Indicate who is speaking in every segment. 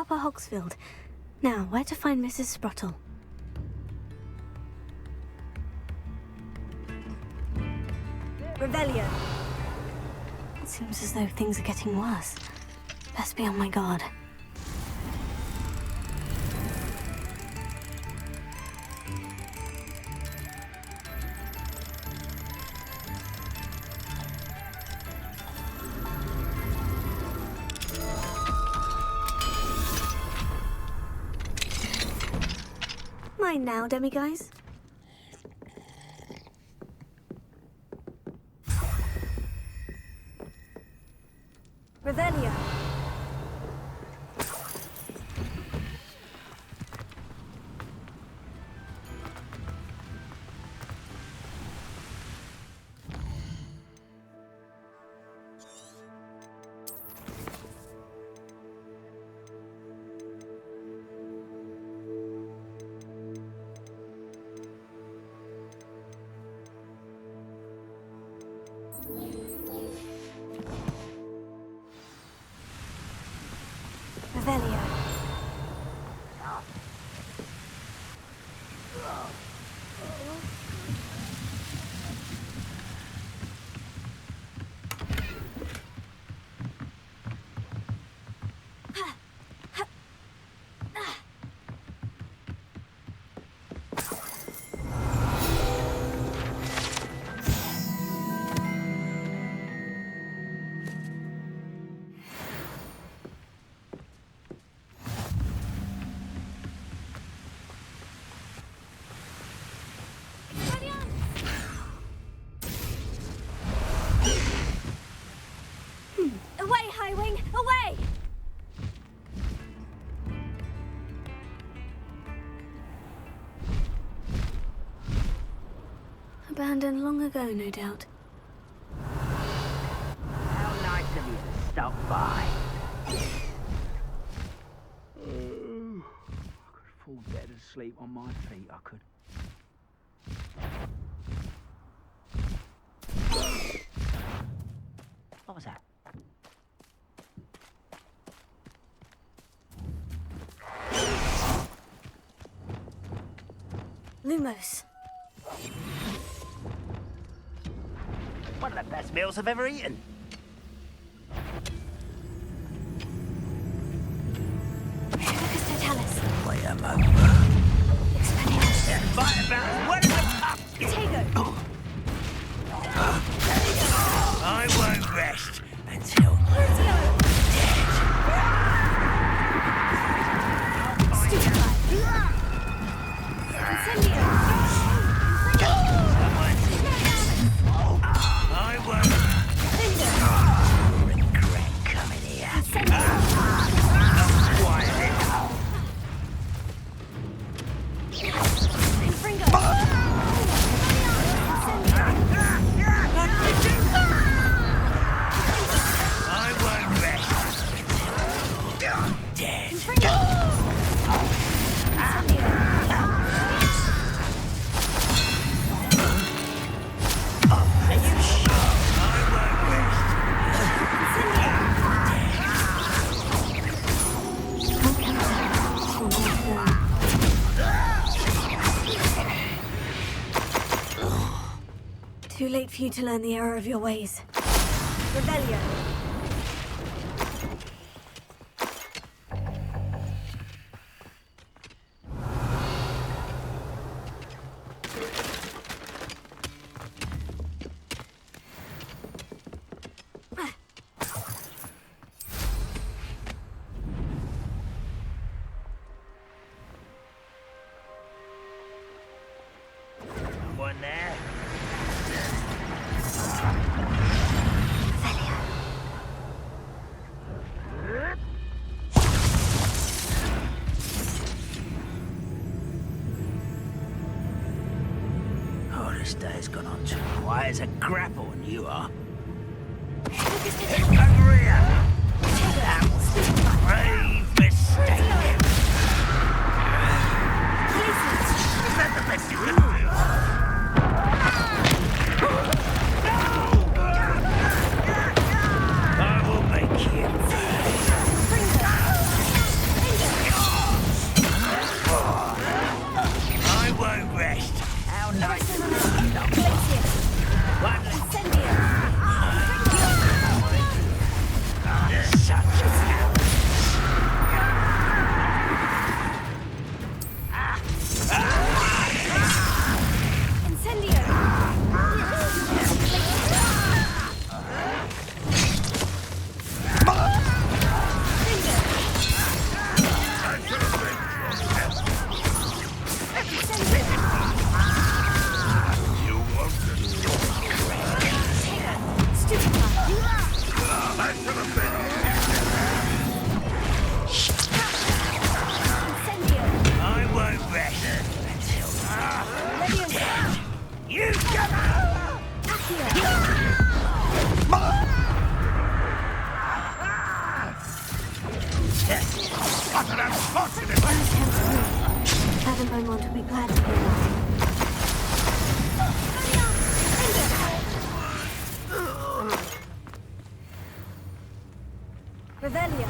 Speaker 1: Upper Hogsfield. Now, where to find Mrs. Sprottle? Revelio. It seems as though things are getting worse. Best be on my guard. Mine now, demiguise. Revelio. Revelio. Away! Abandoned long ago, no doubt.
Speaker 2: How nice of you to stop by. I could fall dead asleep on my feet, I could. What was that?
Speaker 1: Lumos.
Speaker 2: One of the best meals I've ever eaten.
Speaker 1: Lucas Totalis.
Speaker 2: Wait a moment.
Speaker 1: Expelliarmus.
Speaker 2: Yeah, fight about what is the pup?
Speaker 1: Tego.
Speaker 2: I won't rest until
Speaker 1: Lucio. Too late for you to learn the error of your ways. Revelio.
Speaker 2: One there. Oh, this day's gone on too quiet as a grapple, and you are. Over here! That was a grave mistake. Is that the best you can do? I will make you.
Speaker 1: Revelio.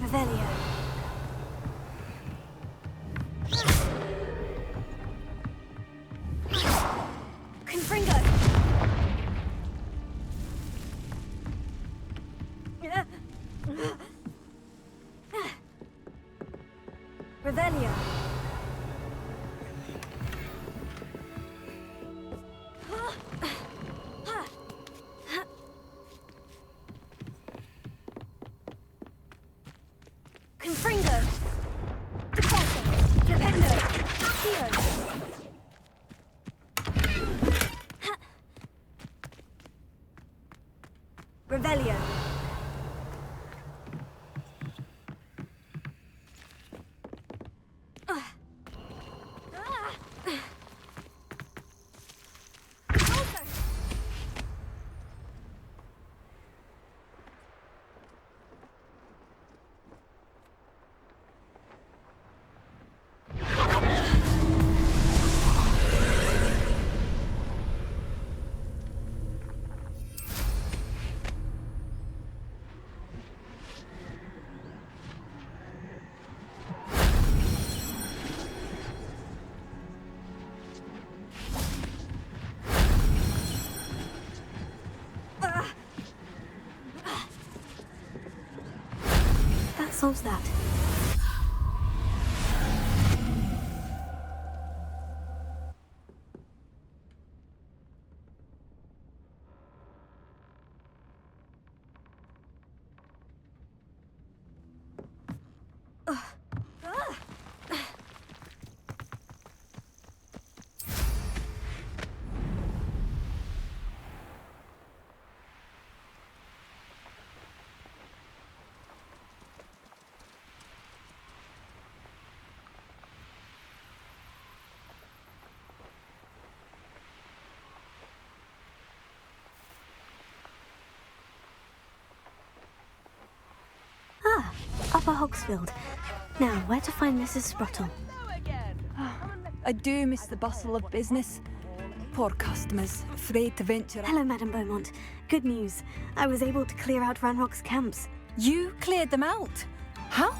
Speaker 1: Revelio. Confringo. Revelio. Confringo. Defaulto. Dependo. Accio. Revelio. That solves that. Ah, Upper Hogsfield. Now, where to find Mrs. Sprottle?
Speaker 3: I do miss the bustle of business. Poor customers, afraid to venture out.
Speaker 1: Hello, Madame Beaumont. Good news. I was able to clear out Ranrock's camps.
Speaker 3: You cleared them out? How?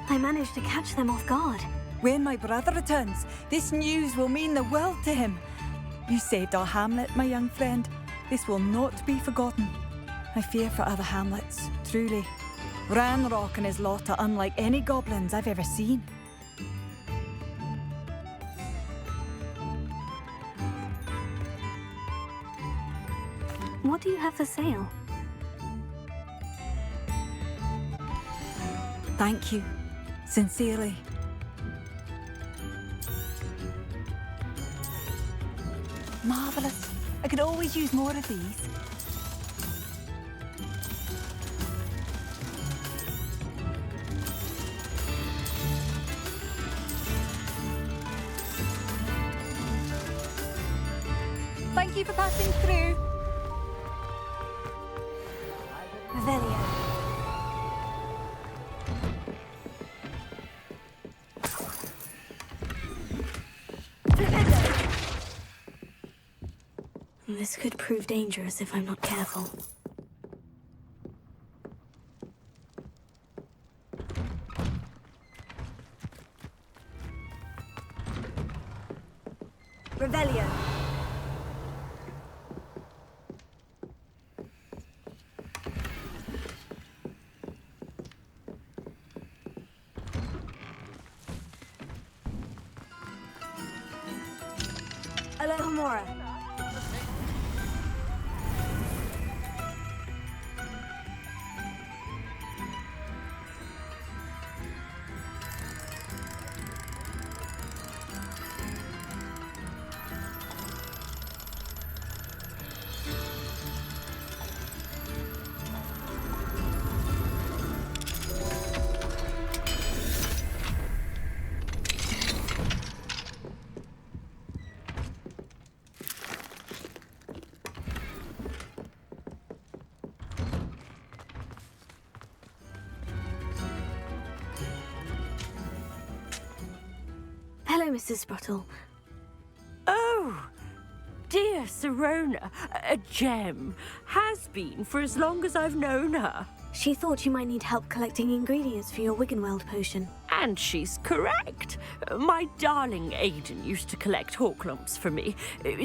Speaker 1: I managed to catch them off guard.
Speaker 3: When my brother returns, this news will mean the world to him. You saved our hamlet, my young friend. This will not be forgotten. I fear for other hamlets, truly. Ranrock and his lot are unlike any goblins I've ever seen.
Speaker 1: What do you have for sale?
Speaker 3: Thank you. Sincerely. Marvellous. I could always use more of these. Thank you for passing through.
Speaker 1: Revelio. This could prove dangerous if I'm not careful. Revelio. Alohomora. Mrs. Sprottle.
Speaker 4: Oh, dear Sirona, a gem. Has been for as long as I've known her.
Speaker 1: She thought you might need help collecting ingredients for your Wiggenweld potion.
Speaker 4: And she's correct. My darling Aidan used to collect hawk lumps for me.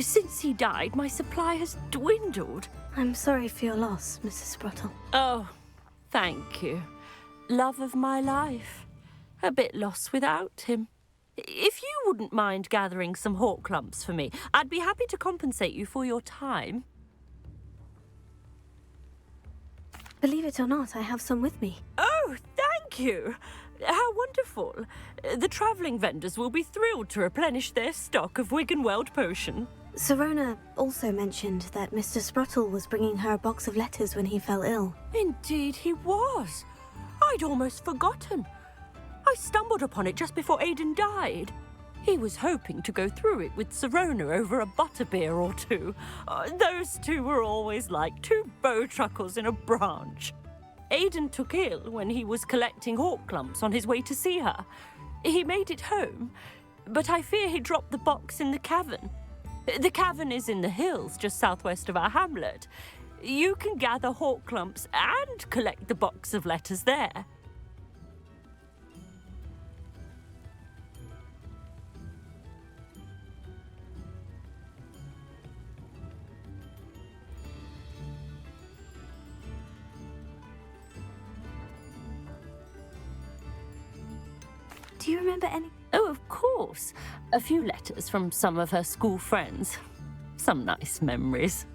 Speaker 4: Since he died, my supply has dwindled.
Speaker 1: I'm sorry for your loss, Mrs. Sprottle.
Speaker 4: Oh, thank you. Love of my life. A bit lost without him. If you wouldn't mind gathering some hawk lumps for me, I'd be happy to compensate you for your time.
Speaker 1: Believe it or not, I have some with me.
Speaker 4: Oh, thank you. How wonderful. The travelling vendors will be thrilled to replenish their stock of Wiggenweld potion.
Speaker 1: Sirona also mentioned that Mr. Sprottle was bringing her a box of letters when he fell ill.
Speaker 4: Indeed he was. I'd almost forgotten. I stumbled upon it just before Aidan died. He was hoping to go through it with Sirona over a butterbeer or two. Those two were always like two bowtruckles in a branch. Aidan took ill when he was collecting hawk lumps on his way to see her. He made it home, but I fear he dropped the box in the cavern. The cavern is in the hills just southwest of our hamlet. You can gather hawk lumps and collect the box of letters there.
Speaker 1: Do you remember any?
Speaker 4: Oh, of course. A few letters from some of her school friends. Some nice memories.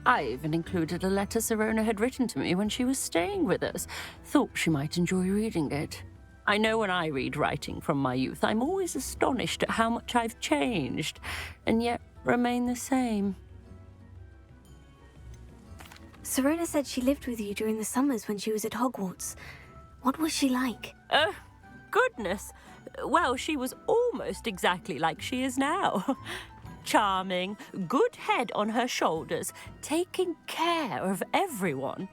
Speaker 4: I even included a letter Sirona had written to me when she was staying with us. Thought she might enjoy reading it. I know when I read writing from my youth, I'm always astonished at how much I've changed, and yet remain the same.
Speaker 1: Sirona said she lived with you during the summers when she was at Hogwarts. What was she like?
Speaker 4: Goodness. Well, she was almost exactly like she is now. Charming, good head on her shoulders, taking care of everyone.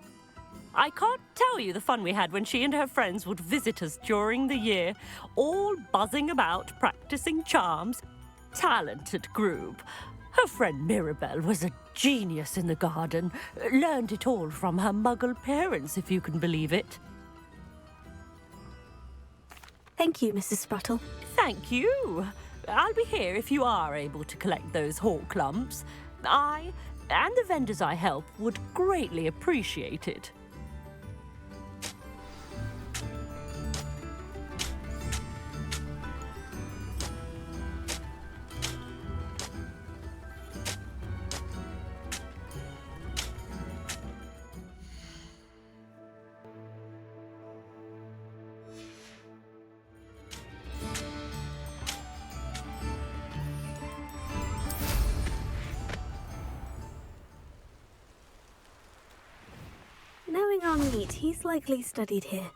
Speaker 4: I can't tell you the fun we had when she and her friends would visit us during the year, all buzzing about, practicing charms. Talented group. Her friend Mirabelle was a genius in the garden. Learned it all from her muggle parents, if you can believe it.
Speaker 1: Thank you, Mrs. Sprottle.
Speaker 4: Thank you. I'll be here if you are able to collect those hawk lumps. I, and the vendors I help, would greatly appreciate it.
Speaker 1: Knowing our meat, he's likely studied here.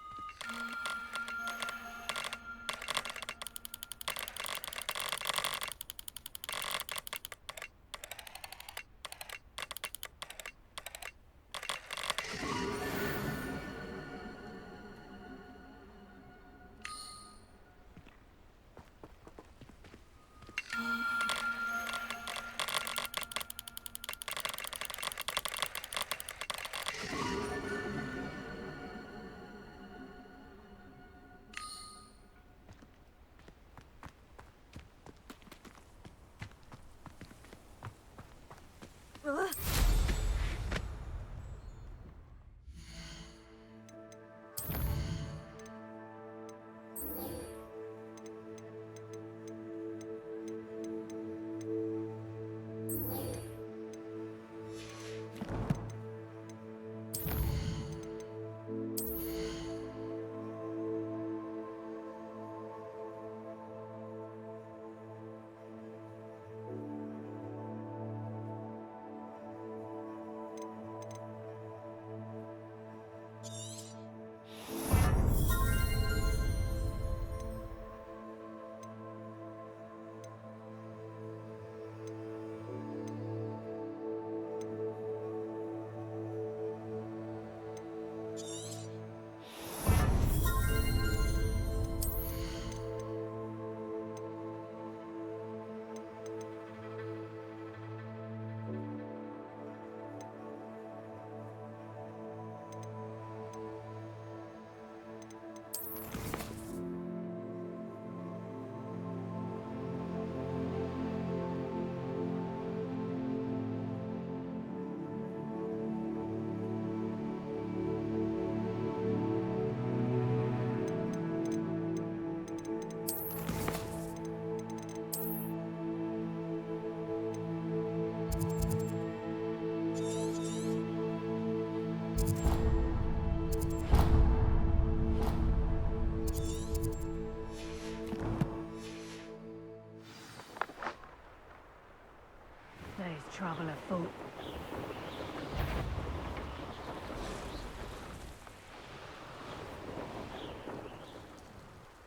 Speaker 5: There's trouble afoot.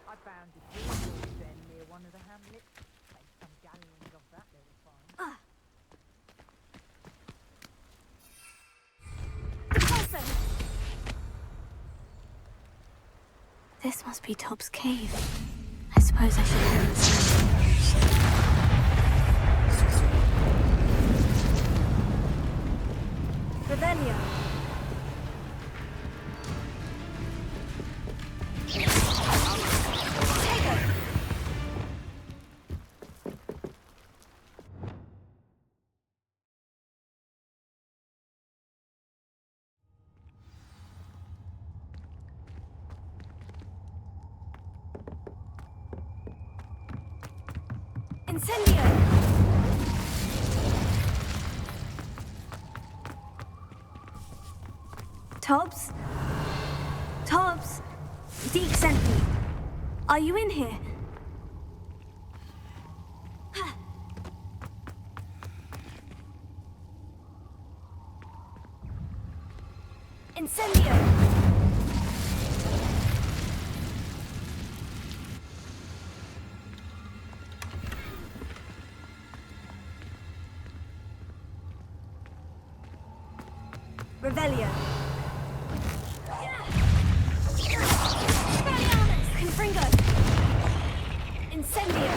Speaker 5: I found a jewel then near one of the hamlets. Made some galleons of that little find.
Speaker 1: This must be Tob's cave. I suppose I should head inside.
Speaker 6: Revelio. Incendio! Tobbs? Tobbs? Deke sent me. Are you in here? Incendio! Revelio. Confringo. Incendio.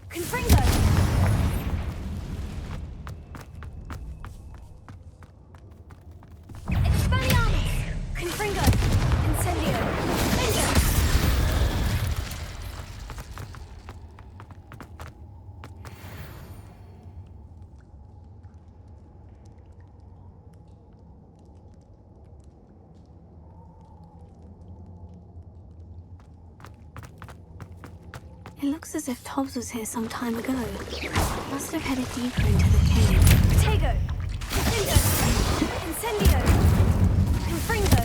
Speaker 6: Confringo. Expelliarmus. Confringo. Incendio. Bingo.
Speaker 1: It looks as if Tobbs was here some time ago. Must have headed deeper into the cave.
Speaker 6: Protego. Confringo. Incendio. Confringo.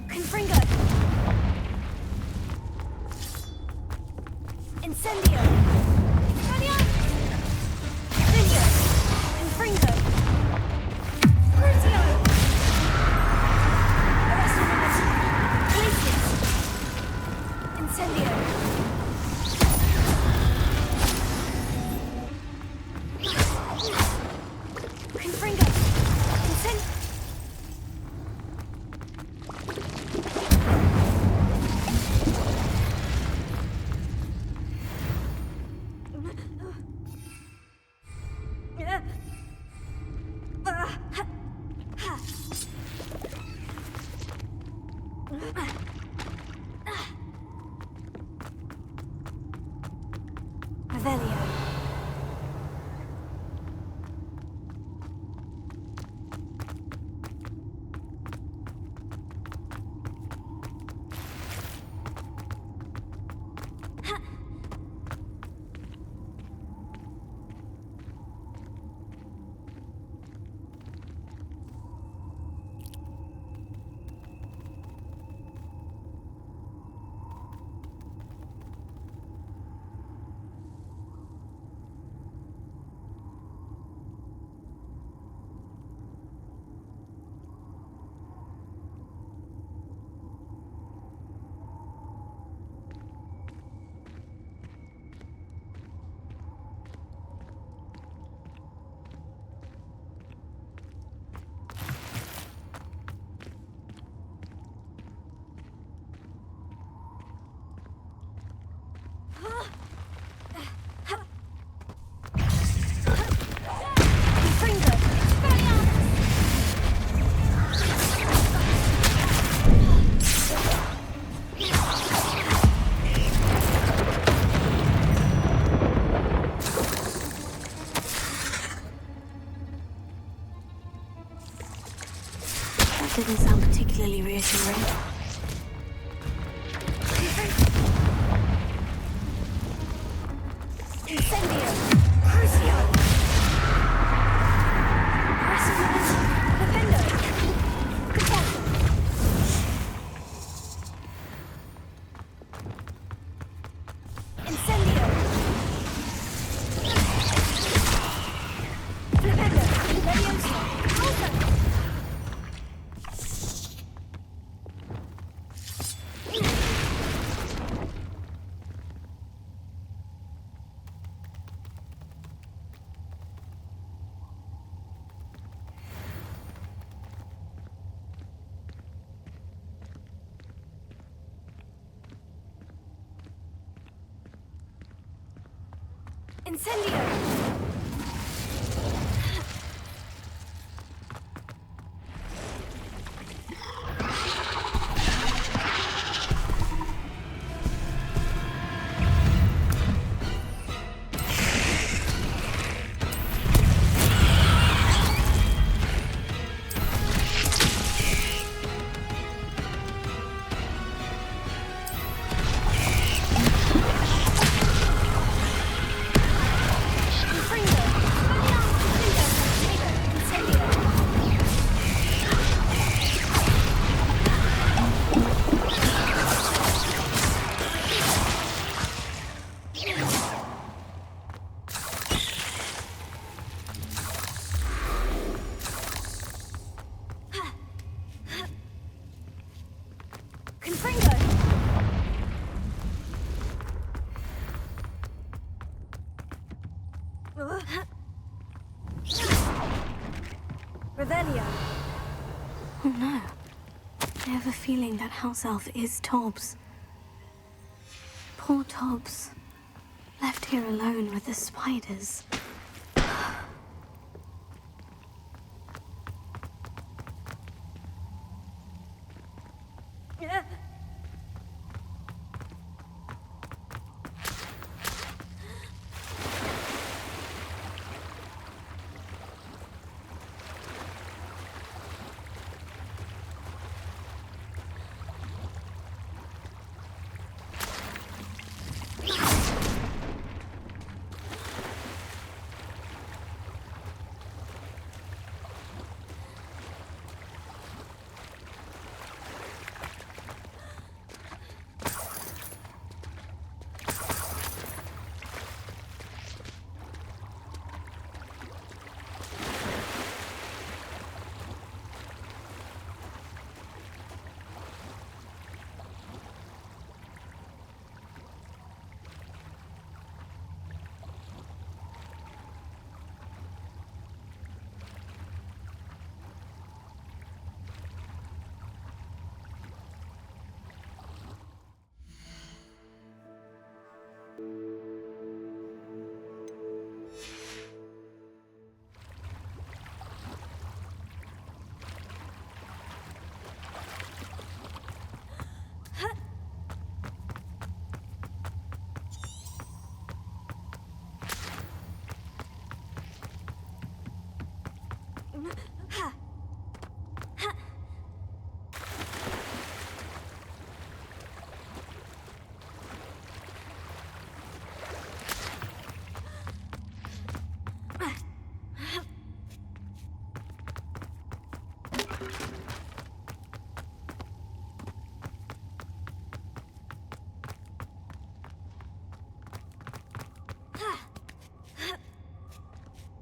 Speaker 6: Confringo. Incendio. Bingo. Confringo. Crucio. Arrest. Places. Incendio. Confringo. Revelio.
Speaker 1: didn't sound particularly reassuring.
Speaker 6: Incendio! Crucio! Defendo! Capasso! Incendio! Flipendo! Levioso! Alto! Incendio! Confringo! Revelio!
Speaker 1: Oh no. I have a feeling that house elf is Tobbs. Poor Tobbs. Left here alone with the spiders.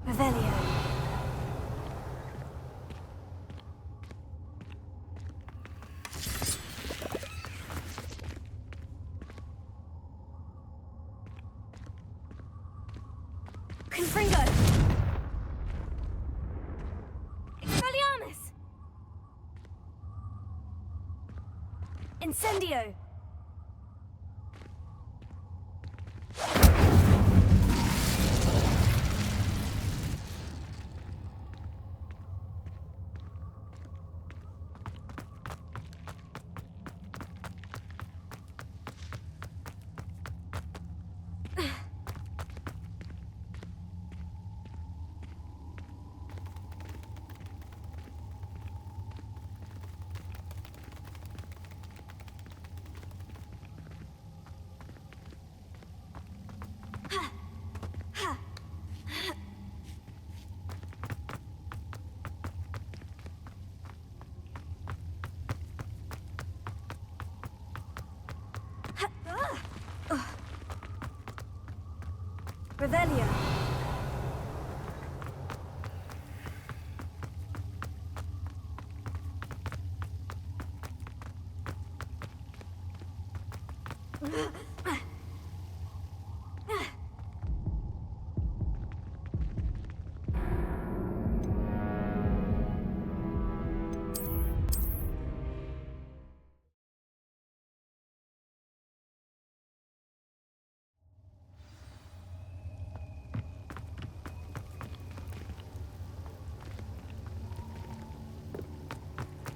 Speaker 6: Revelio! Confringo! Expelliarmus! Incendio! Revelio.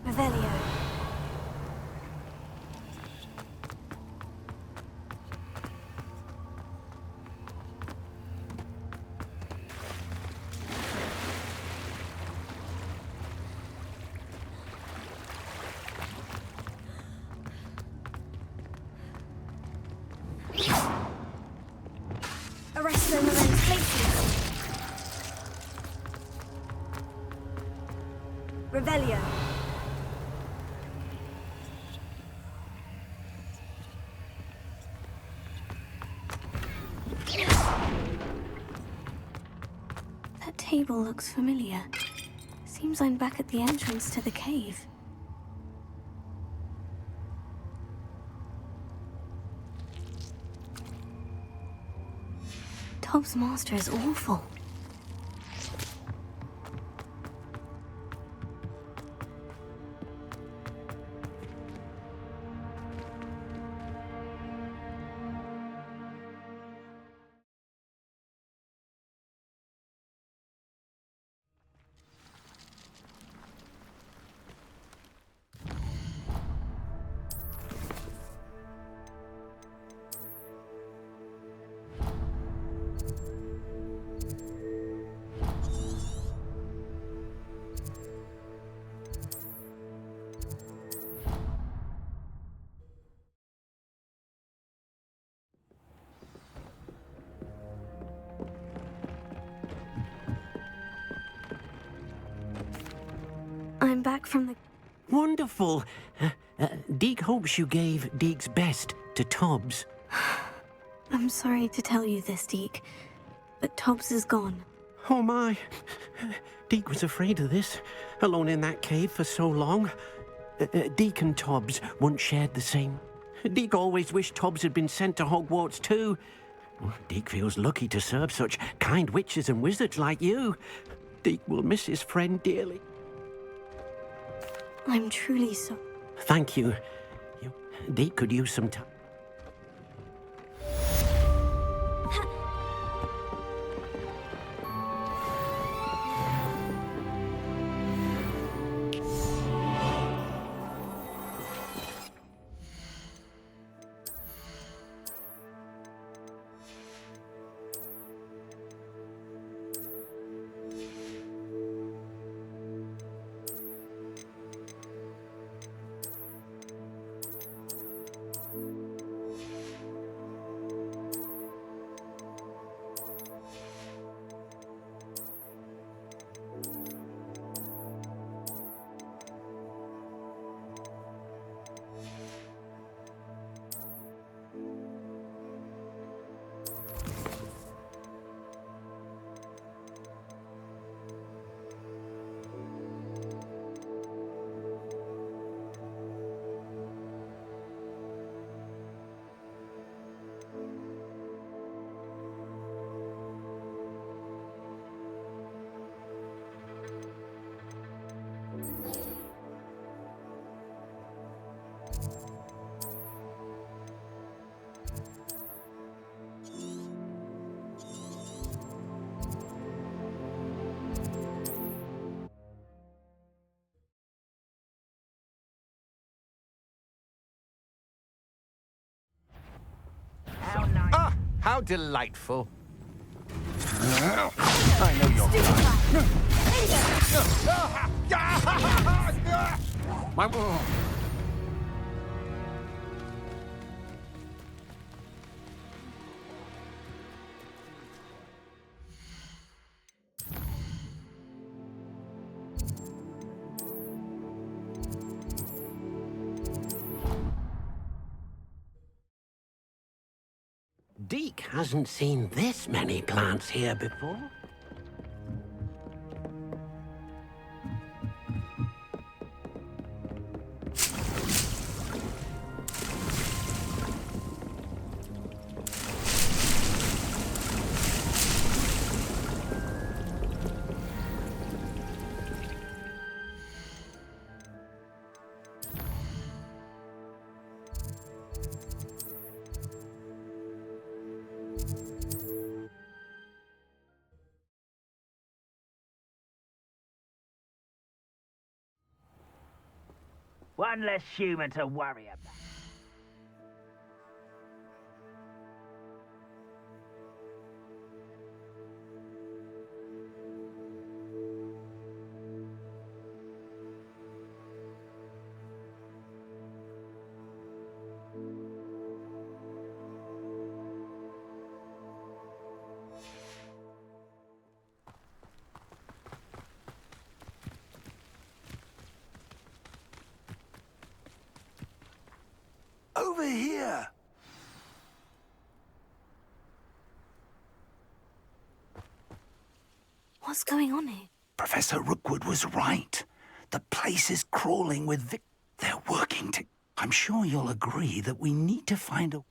Speaker 6: Revelio. Arresto Moren's places. Revelio.
Speaker 1: That table looks familiar. Seems I'm back at the entrance to the cave. Tob's master is awful. I'm back from the...
Speaker 7: Wonderful. Deek hopes you gave Deek's best to Tobbs.
Speaker 1: I'm sorry to tell you this, Deke, but Tobbs is gone.
Speaker 7: Oh my. Deek was afraid of this, alone in that cave for so long. Deek and Tobbs once shared the same. Deek always wished Tobbs had been sent to Hogwarts too. Deek feels lucky to serve such kind witches and wizards like you. Deek will miss his friend dearly.
Speaker 1: I'm truly so...
Speaker 7: Thank you. Deek could use some time.
Speaker 8: Ah, how delightful. I know you're My...
Speaker 7: Deke hasn't seen this many plants here before.
Speaker 2: One less human to worry about.
Speaker 9: Over here!
Speaker 1: What's going on here?
Speaker 9: Professor Rookwood was right. The place is crawling with They're working to... I'm sure you'll agree that we need to find a...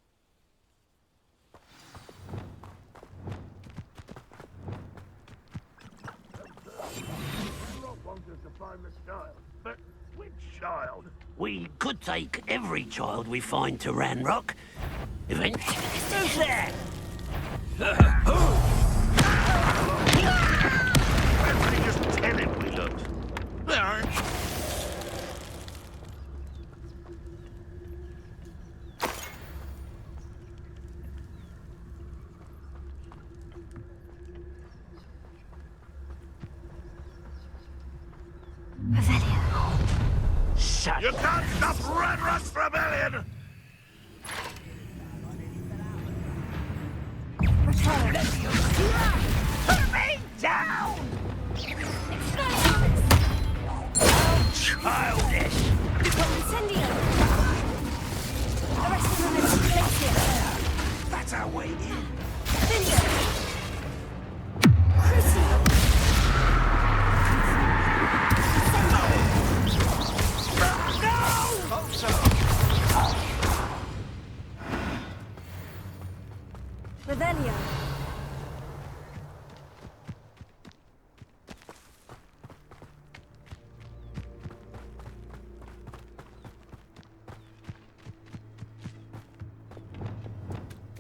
Speaker 7: But which child? We could take every child we find to Ranrock. Eventually... Who's there?
Speaker 8: Everybody just tell him we looked.
Speaker 1: Revelio.
Speaker 7: Shut
Speaker 8: You can't stop Ranrock's rebellion!
Speaker 2: Put me down!
Speaker 7: childish!
Speaker 6: Incendio! The rest of them is Glacier!
Speaker 9: That's our way in.
Speaker 6: Incendio! Crucio! Revelio!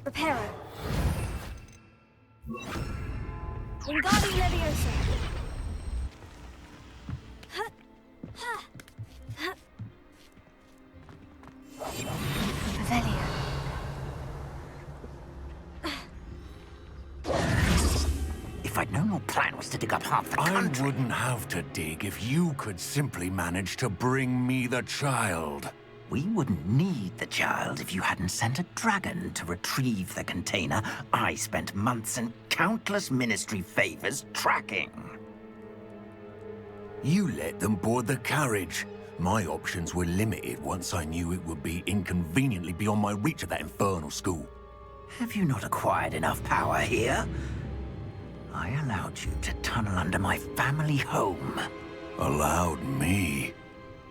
Speaker 6: Reparo. Wingardium Leviosa. Ha! Ha! Ha! Revelio.
Speaker 9: If I'd known your plan was to dig up half the
Speaker 10: I
Speaker 9: country...
Speaker 10: wouldn't have to dig if you could simply manage to bring me the child.
Speaker 9: We wouldn't need the child if you hadn't sent a dragon to retrieve the container I spent months and countless ministry favors tracking.
Speaker 10: You let them board the carriage. My options were limited once I knew it would be inconveniently beyond my reach at that infernal school.
Speaker 9: Have you not acquired enough power here? I allowed you to tunnel under my family home.
Speaker 10: Allowed me?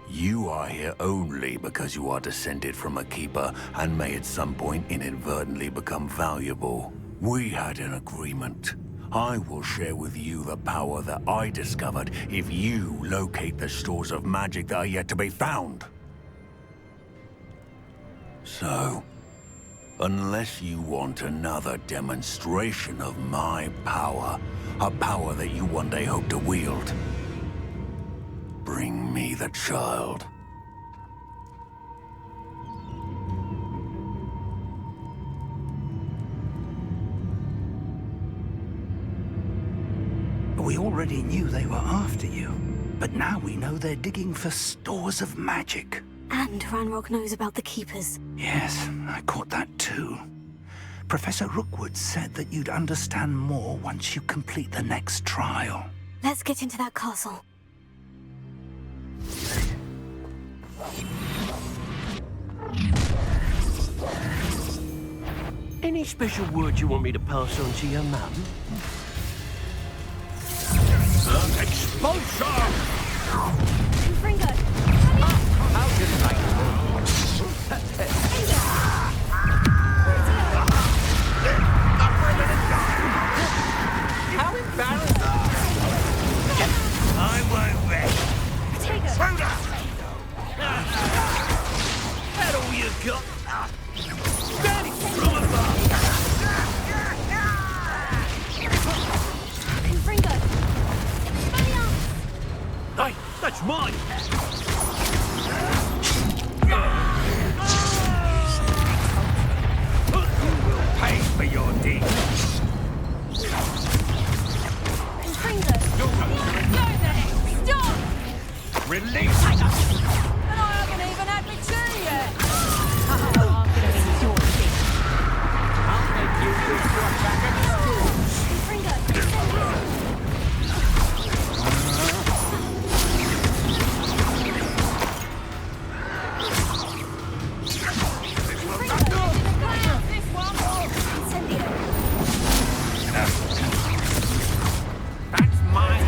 Speaker 10: You are here only because you are descended from a keeper and may at some point inadvertently become valuable. We had an agreement. I will share with you the power that I discovered if you locate the stores of magic that are yet to be found. So, unless you want another demonstration of my power, a power that you one day hope to wield, bring me the child.
Speaker 9: We already knew they were after you, but now we know they're digging for stores of magic.
Speaker 1: And Ranrock knows about the Keepers.
Speaker 9: Yes, I caught that too. Professor Rookwood said that you'd understand more once you complete the next trial.
Speaker 1: Let's get into that castle.
Speaker 7: Any special words you want me to pass on to your mum?
Speaker 8: Expulsion!
Speaker 6: Fringo!
Speaker 2: How did I? How embarrassing!
Speaker 8: I won't rest. Soda! That all you got? Daddy, from above!
Speaker 6: Fringo!
Speaker 7: Hey, that's mine!
Speaker 8: You will pay for your deeds.
Speaker 6: Fringo!
Speaker 3: Stop!
Speaker 8: Release!
Speaker 3: And I haven't even had my tea yet!
Speaker 4: I'm gonna be your thing.
Speaker 2: I'll make you wish you were back at school.
Speaker 6: Fringo!
Speaker 8: That's mine.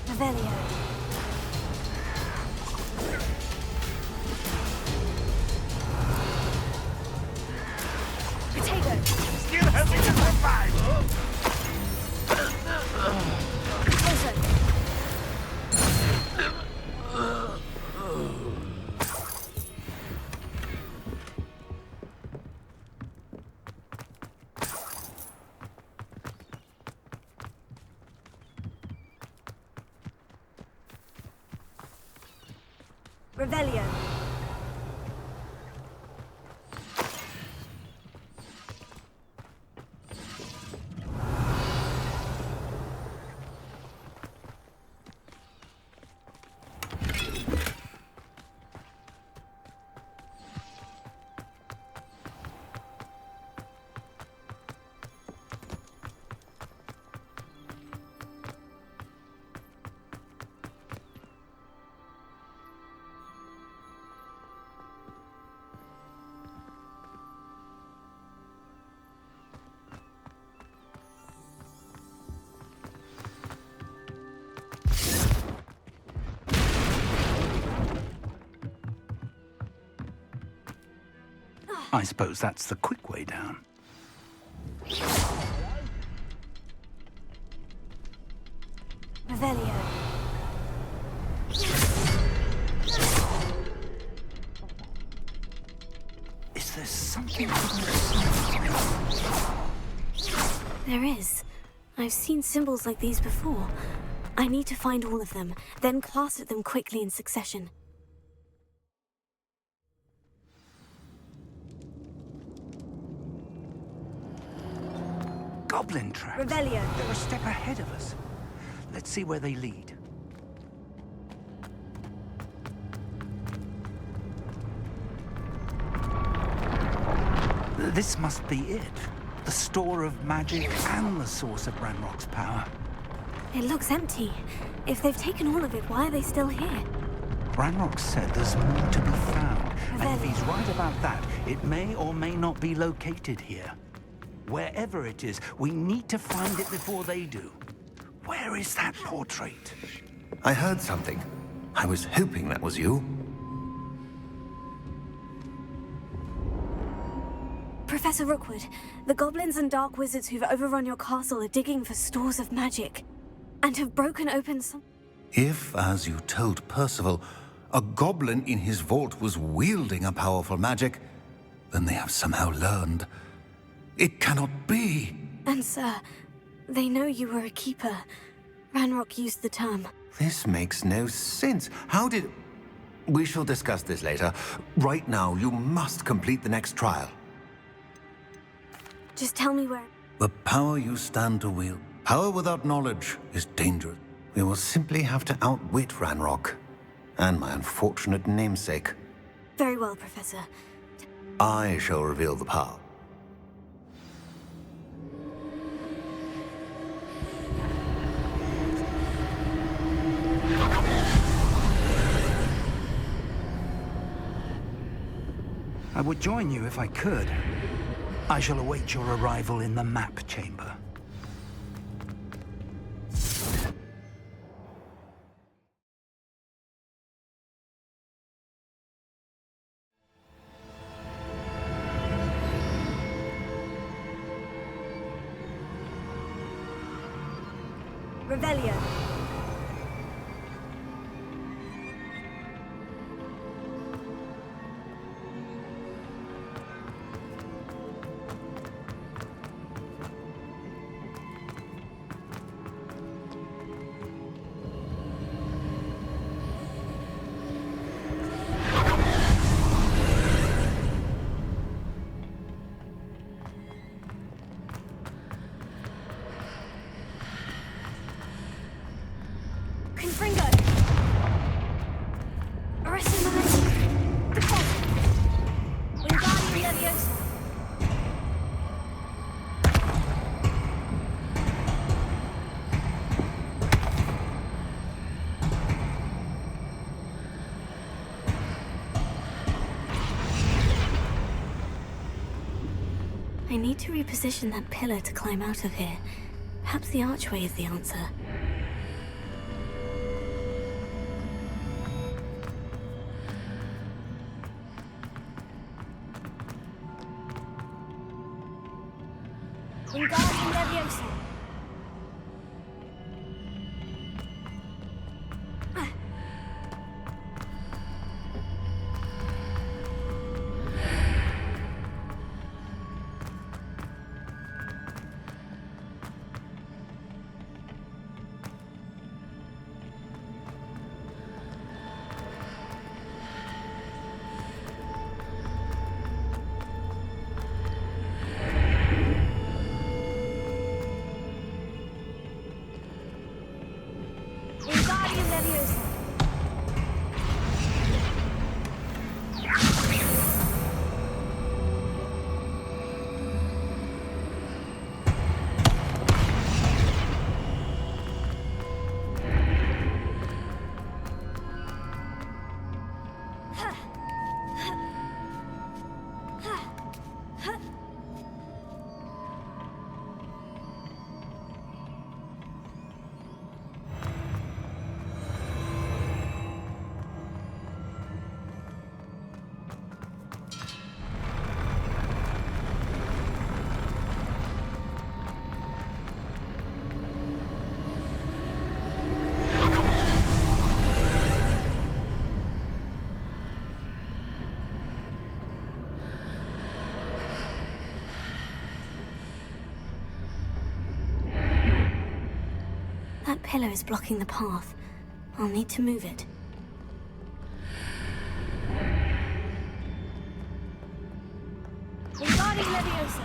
Speaker 6: Revelio. Potato.
Speaker 8: Still helping to survive.
Speaker 6: Poison. Revelio.
Speaker 2: I suppose that's the quick way down.
Speaker 6: Revelio.
Speaker 2: Is there something?
Speaker 1: There is. I've seen symbols like these before. I need to find all of them, then cast at them quickly in succession.
Speaker 2: Goblin traps.
Speaker 6: Revelio.
Speaker 2: They're a step ahead of us. Let's see where they lead. This must be it. The store of magic and the source of Ranrock's power.
Speaker 1: It looks empty. If they've taken all of it, why are they still here?
Speaker 2: Ranrock said there's more to be found. And if he's right about that, it may or may not be located here. Wherever it is, we need to find it before they do. Where is that portrait?
Speaker 10: I heard something. I was hoping that was you.
Speaker 1: Professor Rookwood, the goblins and dark wizards who've overrun your castle are digging for stores of magic, and have broken open some...
Speaker 10: If, as you told Percival, a goblin in his vault was wielding a powerful magic, then they have somehow learned. It cannot be!
Speaker 1: And sir, they know you were a keeper. Ranrock used the term.
Speaker 10: This makes no sense. How did... We shall discuss this later. Right now, you must complete the next trial.
Speaker 6: Just tell me where.
Speaker 10: The power you stand to wield. Power without knowledge is dangerous. We will simply have to outwit Ranrock. And my unfortunate namesake.
Speaker 6: Very well, Professor.
Speaker 10: I shall reveal the power.
Speaker 2: I would join you if I could. I shall await your arrival in the map chamber.
Speaker 6: Revelio. Confringo! Arresting momentum! Deposit! Wingardium Leviosa!
Speaker 1: I need to reposition that pillar to climb out of here. Perhaps the archway is the answer.
Speaker 6: Wingardium Leviosa! Wingardium Leviosa!
Speaker 1: That pillar is blocking the path. I'll need to move it.
Speaker 6: Wingardium Leviosa!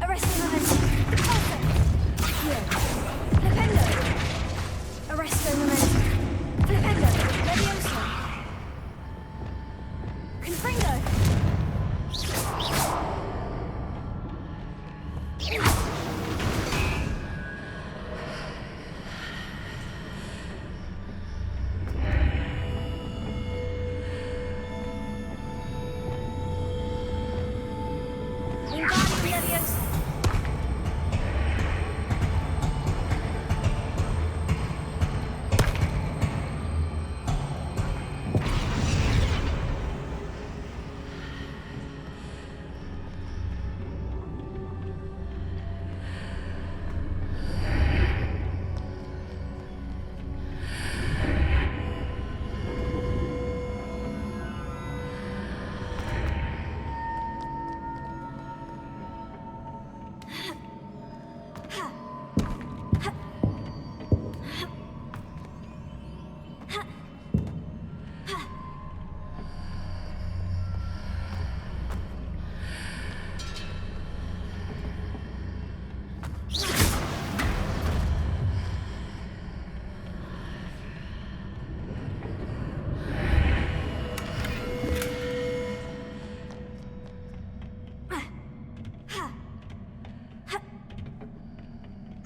Speaker 6: Arresting momentum! Deposit! Flipendo! Arresto momentum! Flipendo! Leviosa! Confringo!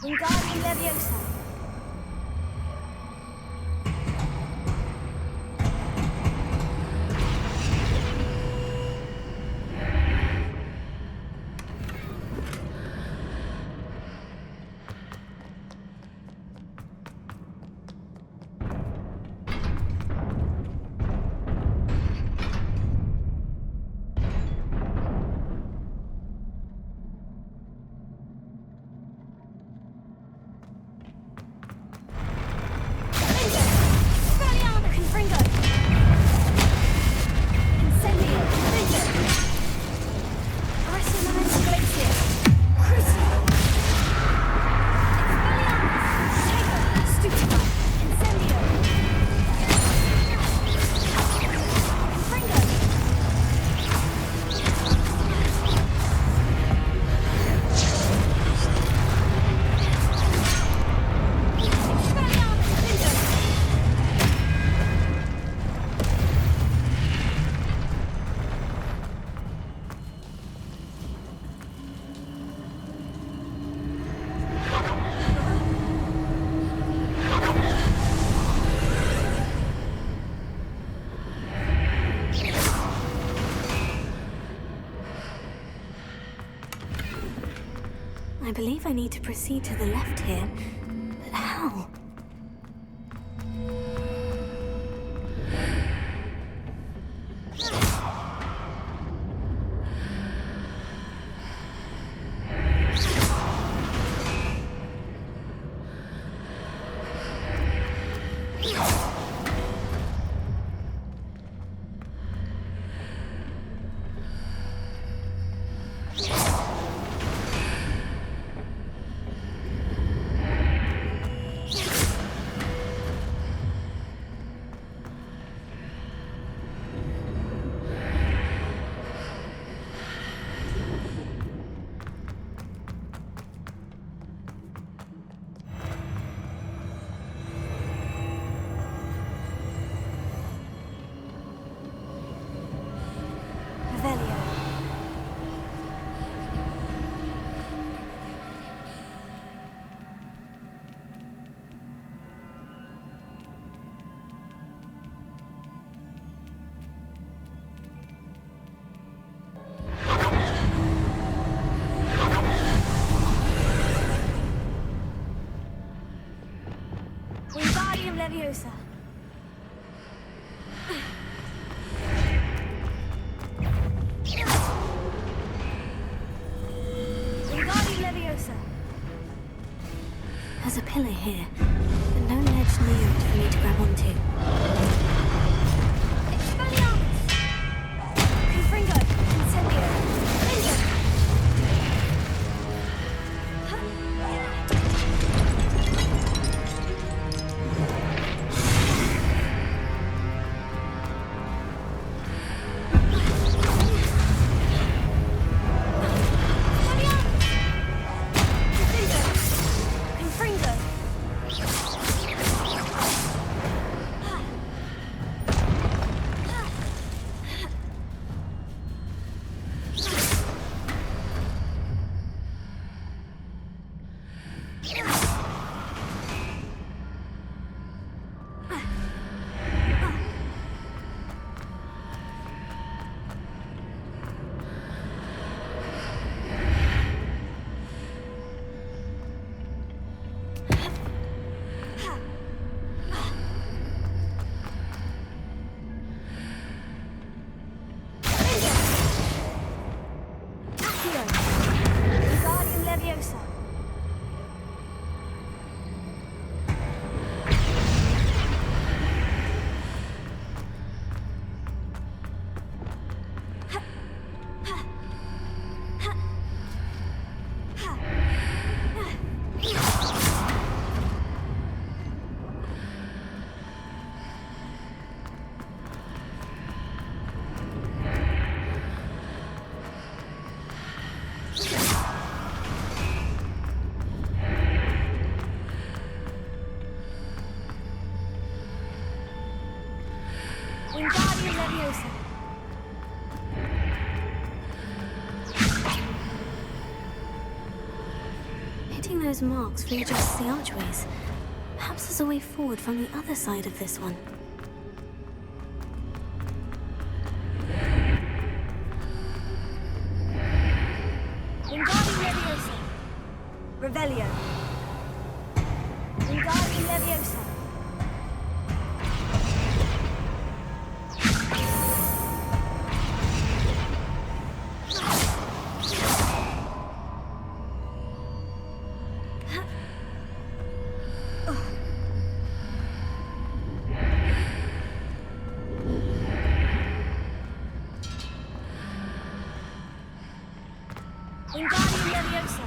Speaker 6: Wingardium Leviosa.
Speaker 1: I believe I need to proceed to the left here, but how?
Speaker 6: Wingardium Leviosa. Wingardium Leviosa.
Speaker 1: There's a pillar here, but no ledge near it for me to grab onto.
Speaker 6: Expelliarmus. Confringo. Incendio. Incendio. Wingardium Leviosa.
Speaker 1: those marks readjusts the archways. Perhaps there's a way forward from the other side of this one.
Speaker 6: Wingardium Leviosa. Revelio. Wingardium Leviosa. Wingardium Leviosa.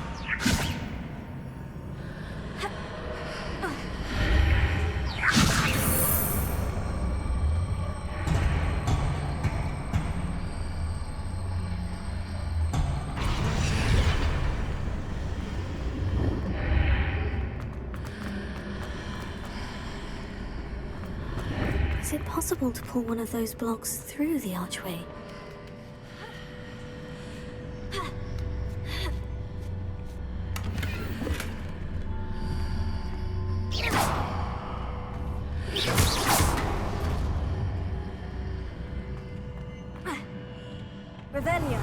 Speaker 1: Is it possible to pull one of those blocks through the archway?
Speaker 6: Revelio.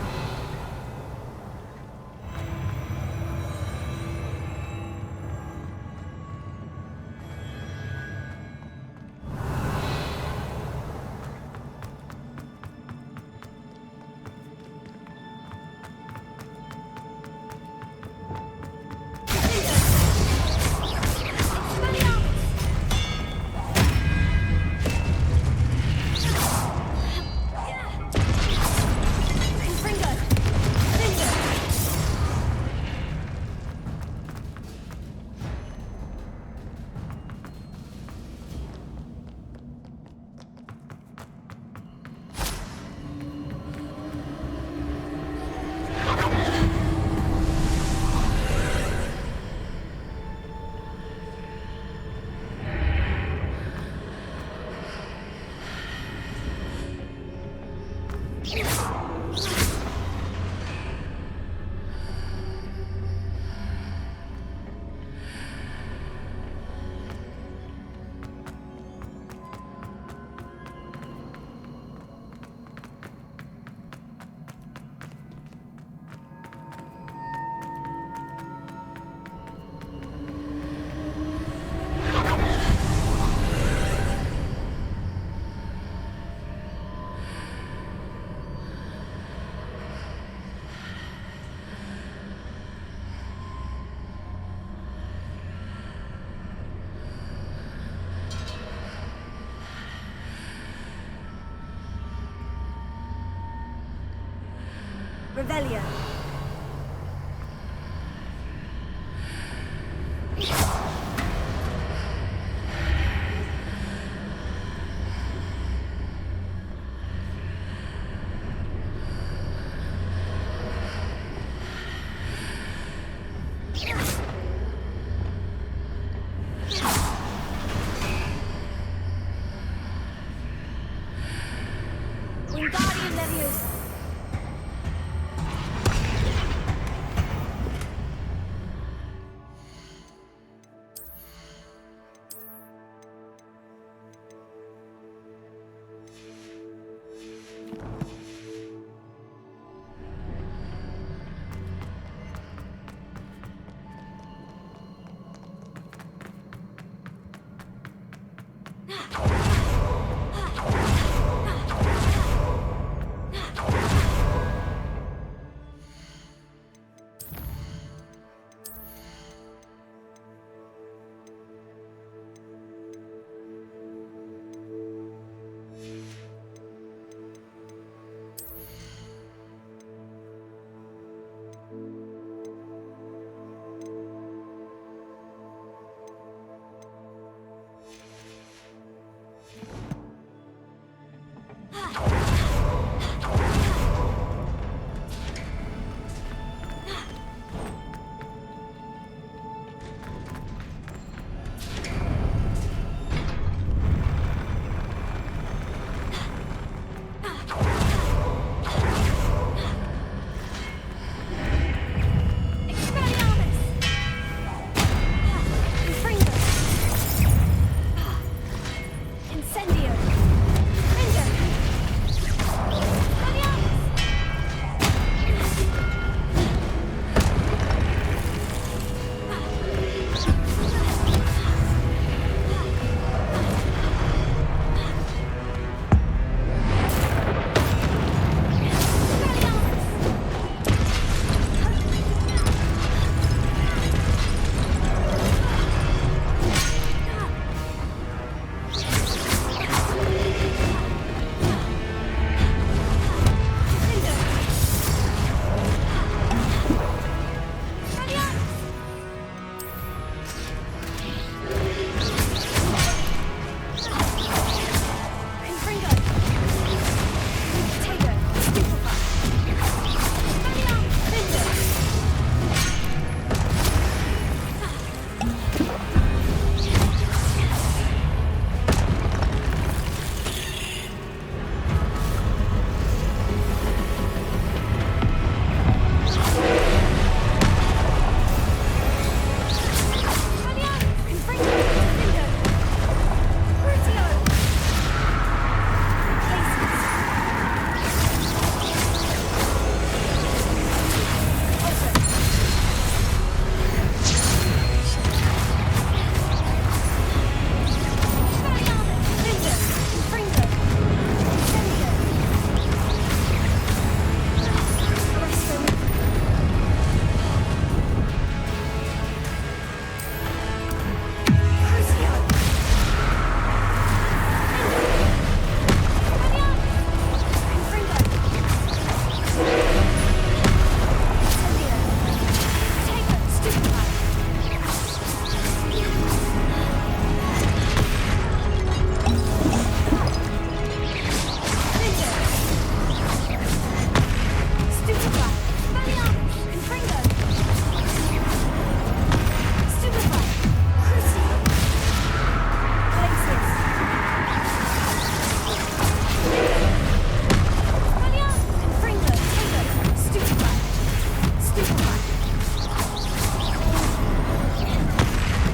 Speaker 6: Revelio. Wingardium Leviosa.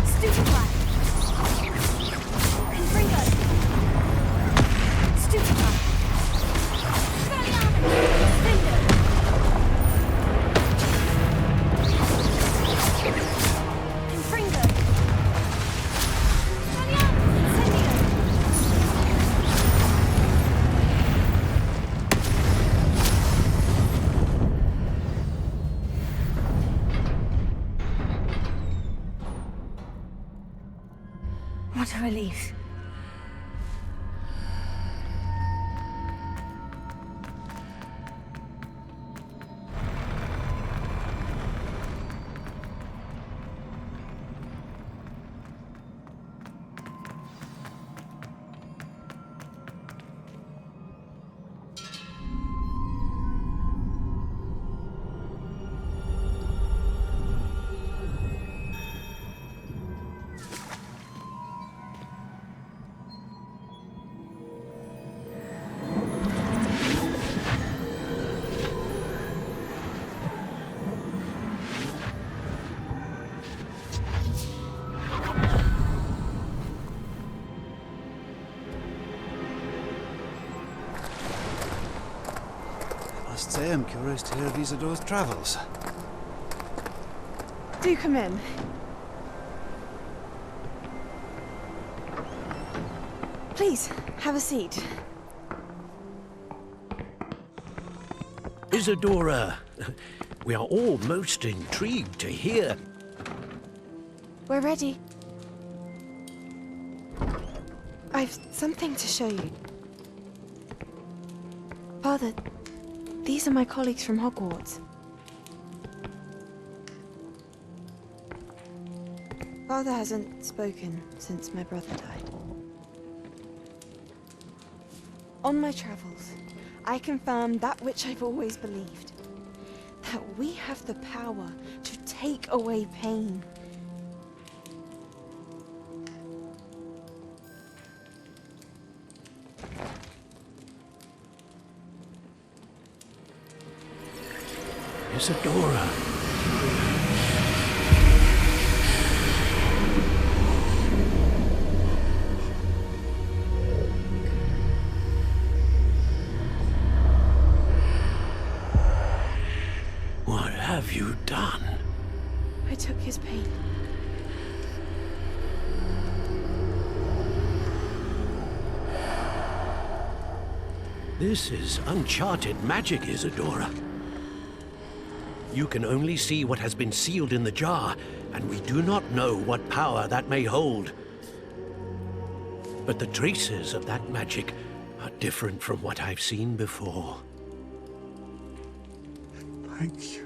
Speaker 6: Stupefy. Confringo. Stupefy. Expelliarmus. Defender. Confringo. Expelliarmus. Incendio. What a relief.
Speaker 11: Must say I'm curious to hear of Isidore's travels.
Speaker 3: Do come in. Please, have a seat.
Speaker 7: Isadora, we are all most intrigued to hear.
Speaker 3: We're ready. I've something to show you. Father, these are my colleagues from Hogwarts. Father hasn't spoken since my brother died. On my travels, I confirmed that which I've always believed. That we have the power to take away pain.
Speaker 7: Isadora. What have you done?
Speaker 3: I took his pain.
Speaker 7: This is uncharted magic, Isadora. You can only see what has been sealed in the jar, and we do not know what power that may hold. But the traces of that magic are different from what I've seen before.
Speaker 11: Thank you.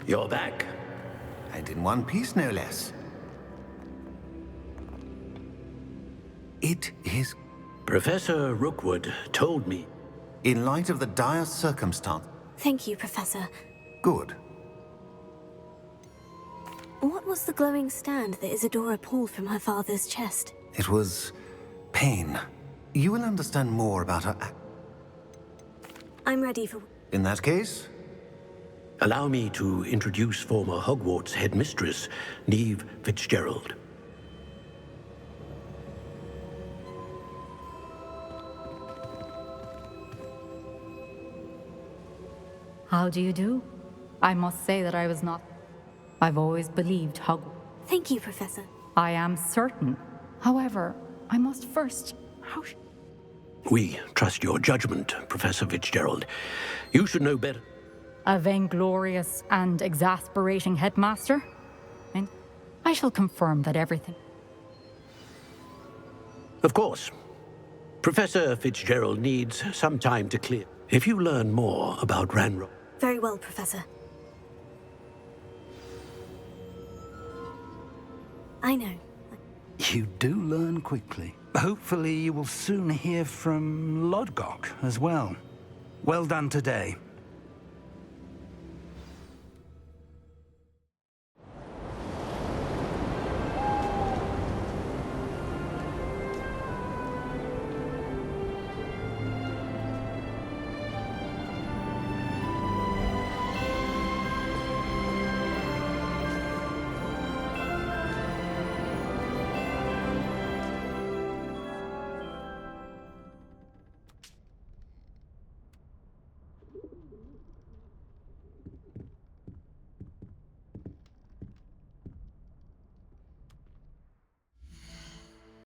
Speaker 7: You're back.
Speaker 9: And in one piece, no less. It is...
Speaker 7: Professor Rookwood told me.
Speaker 9: In light of the dire circumstance...
Speaker 1: Thank you, Professor.
Speaker 9: Good.
Speaker 1: What was the glowing stand that Isadora pulled from her father's chest?
Speaker 9: It was... pain. You will understand more about her...
Speaker 1: I'm ready for...
Speaker 9: In that case...
Speaker 7: Allow me to introduce former Hogwarts headmistress, Neve Fitzgerald.
Speaker 12: How do you do? I must say that I was not... I've always believed Hogwarts.
Speaker 1: Thank you, Professor.
Speaker 12: I am certain. However, I must first...
Speaker 7: We trust your judgment, Professor Fitzgerald. You should know better.
Speaker 12: A vainglorious and exasperating headmaster? And I shall confirm that everything...
Speaker 7: Of course. Professor Fitzgerald needs some time to clear. If you learn more about Ranrock...
Speaker 1: Very well, Professor. I know.
Speaker 2: You do learn quickly. Hopefully you will soon hear from Lodgok as well. Well done today.